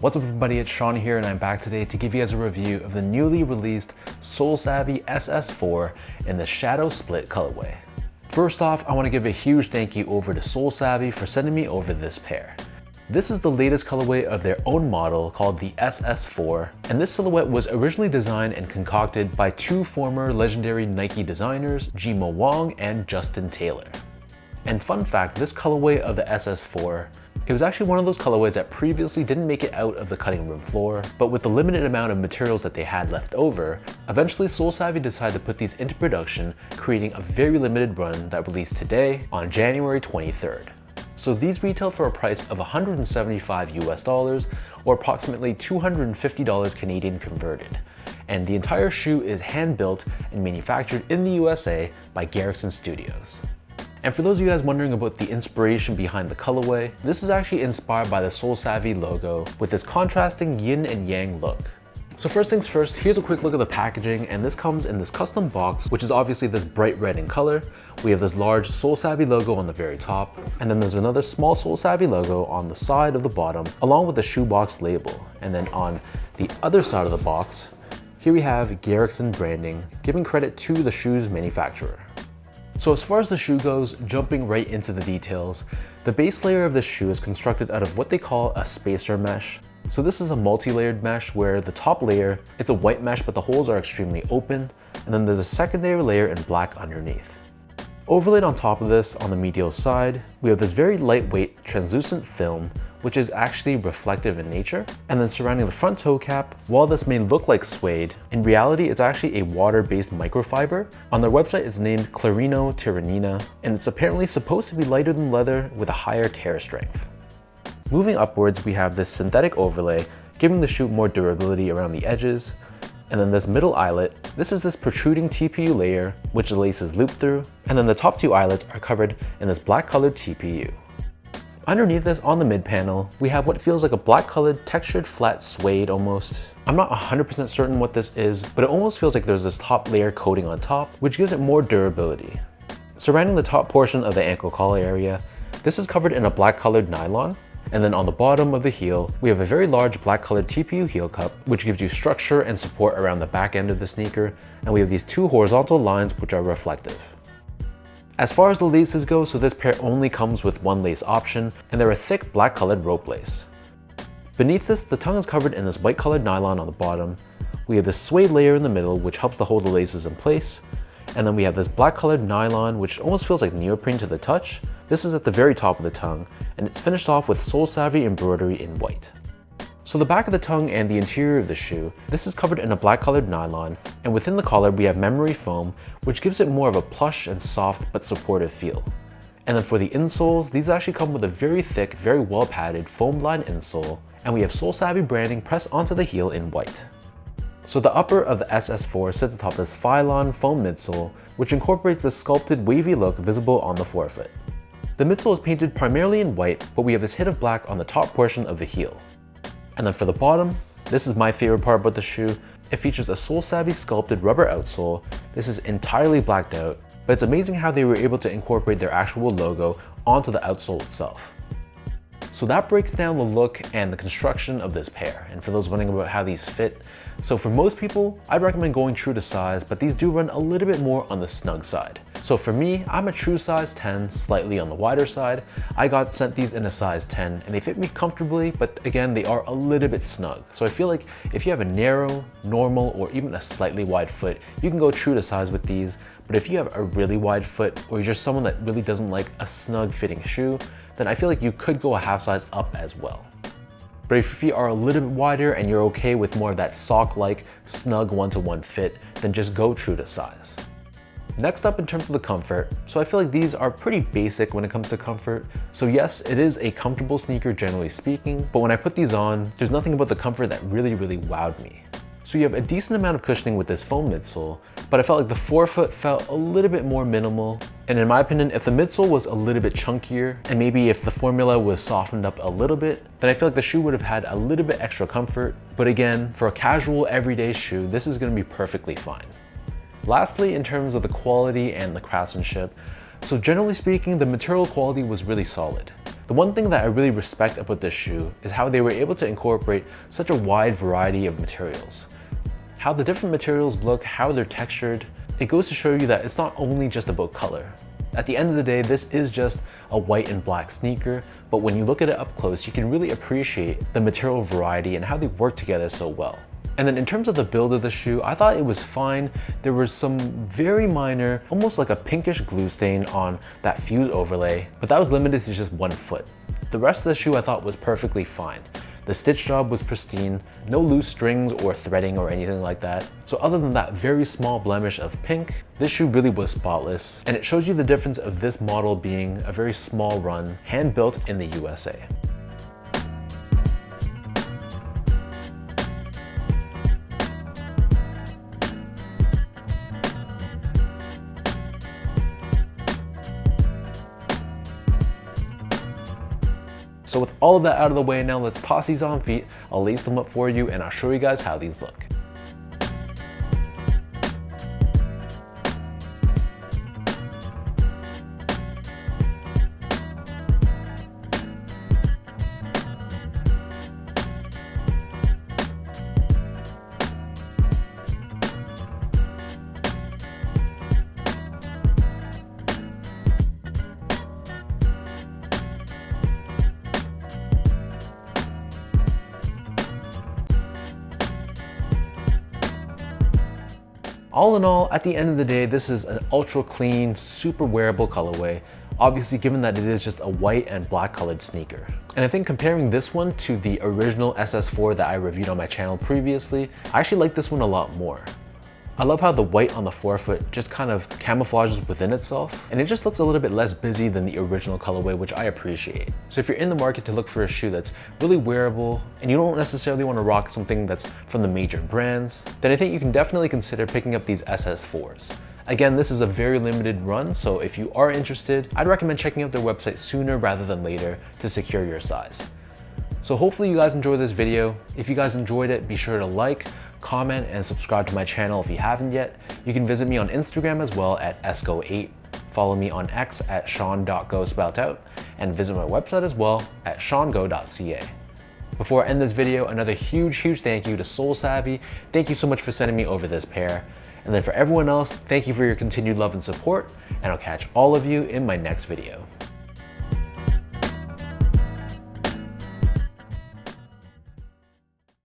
What's up everybody, it's Sean here and I'm back today to give you guys a review of the newly released SoleSavy SS4 in the Shadow Split colorway. First off, I want to give a huge thank you over to SoleSavy for sending me over this pair. This is the latest colorway of their own model called the SS4, and this silhouette was originally designed and concocted by two former legendary Nike designers, Jimo Wong and Justin Taylor. And fun fact, this colorway of the SS4, it was actually one of those colorways that previously didn't make it out of the cutting room floor, but with the limited amount of materials that they had left over, eventually SoleSavy decided to put these into production, creating a very limited run that released today on January 23rd. So these retail for a price of $175 or approximately $250 Canadian converted. And the entire shoe is hand built and manufactured in the USA by Garrison Studios. And for those of you guys wondering about the inspiration behind the colorway, this is actually inspired by the SoleSavy logo with this contrasting yin and yang look. So first things first, here's a quick look at the packaging, and this comes in this custom box, which is obviously this bright red in color. We have this large SoleSavy logo on the very top, and then there's another small SoleSavy logo on the side of the bottom, along with the shoebox label. And then on the other side of the box, here we have Garrison branding, giving credit to the shoe's manufacturer. So as far as the shoe goes, jumping right into the details, the base layer of this shoe is constructed out of what they call a spacer mesh. So this is a multi-layered mesh where the top layer, it's a white mesh but the holes are extremely open, and then there's a secondary layer in black underneath. Overlaid on top of this, on the medial side, we have this very lightweight translucent film which is actually reflective in nature. And then surrounding the front toe cap, while this may look like suede, in reality it's actually a water-based microfiber. On their website it's named Clarino Tyrannina, and it's apparently supposed to be lighter than leather with a higher tear strength. Moving upwards, we have this synthetic overlay, giving the shoe more durability around the edges. And then this middle eyelet, this is this protruding TPU layer, which the lace is looped through. And then the top two eyelets are covered in this black colored TPU. Underneath this, on the mid panel, we have what feels like a black colored textured flat suede almost. I'm not 100% certain what this is, but it almost feels like there's this top layer coating on top, which gives it more durability. Surrounding the top portion of the ankle collar area, this is covered in a black colored nylon. And then on the bottom of the heel, we have a very large black colored TPU heel cup, which gives you structure and support around the back end of the sneaker. And we have these two horizontal lines which are reflective. As far as the laces go, so this pair only comes with one lace option, and they're a thick black colored rope lace. Beneath this, the tongue is covered in this white colored nylon on the bottom. We have this suede layer in the middle, which helps to hold the laces in place. And then we have this black colored nylon, which almost feels like neoprene to the touch. This is at the very top of the tongue, and it's finished off with SoleSavy embroidery in white. So the back of the tongue and the interior of the shoe, this is covered in a black colored nylon, and within the collar we have memory foam, which gives it more of a plush and soft but supportive feel. And then for the insoles, these actually come with a very thick, very well padded foam lined insole, and we have SoleSavy branding pressed onto the heel in white. So the upper of the SS4 sits atop this Phylon foam midsole, which incorporates this sculpted wavy look visible on the forefoot. The midsole is painted primarily in white, but we have this hit of black on the top portion of the heel. And then for the bottom, this is my favorite part about the shoe. It features a SoleSavy sculpted rubber outsole. This is entirely blacked out, but it's amazing how they were able to incorporate their actual logo onto the outsole itself. So that breaks down the look and the construction of this pair. And for those wondering about how these fit, so for most people, I'd recommend going true to size, but these do run a little bit more on the snug side. So for me, I'm a true size 10, slightly on the wider side. I got sent these in a size 10 and they fit me comfortably, but again, they are a little bit snug. So I feel like if you have a narrow, normal, or even a slightly wide foot, you can go true to size with these. But if you have a really wide foot, or you're just someone that really doesn't like a snug fitting shoe, then I feel like you could go a half size up as well. But if your feet are a little bit wider and you're okay with more of that sock-like snug one-to-one fit, then just go true to size. Next up, in terms of the comfort, so I feel like these are pretty basic when it comes to comfort. So yes, it is a comfortable sneaker generally speaking, but when I put these on, there's nothing about the comfort that really wowed me. So you have a decent amount of cushioning with this foam midsole, but I felt like the forefoot felt a little bit more minimal. And in my opinion, if the midsole was a little bit chunkier, and maybe if the formula was softened up a little bit, then I feel like the shoe would have had a little bit extra comfort. But again, for a casual everyday shoe, this is gonna be perfectly fine. Lastly, in terms of the quality and the craftsmanship, so generally speaking, the material quality was really solid. The one thing that I really respect about this shoe is how they were able to incorporate such a wide variety of materials. How the different materials look, how they're textured, it goes to show you that it's not only just about color. At the end of the day, this is just a white and black sneaker, but when you look at it up close, you can really appreciate the material variety and how they work together so well. And then in terms of the build of the shoe, I thought it was fine. There was some very minor, almost like a pinkish glue stain on that fuse overlay, but that was limited to just one foot. The rest of the shoe I thought was perfectly fine. The stitch job was pristine, no loose strings or threading or anything like that. So other than that very small blemish of pink, this shoe really was spotless, and it shows you the difference of this model being a very small run, hand-built in the USA. So with all of that out of the way now, let's toss these on feet. I'll lace them up for you and I'll show you guys how these look. All in all, at the end of the day, this is an ultra clean, super wearable colorway, obviously given that it is just a white and black colored sneaker. And I think comparing this one to the original SS4 that I reviewed on my channel previously, I actually like this one a lot more. I love how the white on the forefoot just kind of camouflages within itself, and it just looks a little bit less busy than the original colorway, which I appreciate. So if you're in the market to look for a shoe that's really wearable, and you don't necessarily want to rock something that's from the major brands, then I think you can definitely consider picking up these SS4s. Again, this is a very limited run, so if you are interested, I'd recommend checking out their website sooner rather than later to secure your size. So hopefully you guys enjoyed this video. If you guys enjoyed it, be sure to like, comment, and subscribe to my channel if you haven't yet. You can visit me on Instagram as well at esco8. Follow me on X at sean.go spelled out, and visit my website as well at seango.ca. Before I end this video, another huge thank you to SoleSavy. Thank you so much for sending me over this pair. And then for everyone else, thank you for your continued love and support, and I'll catch all of you in my next video.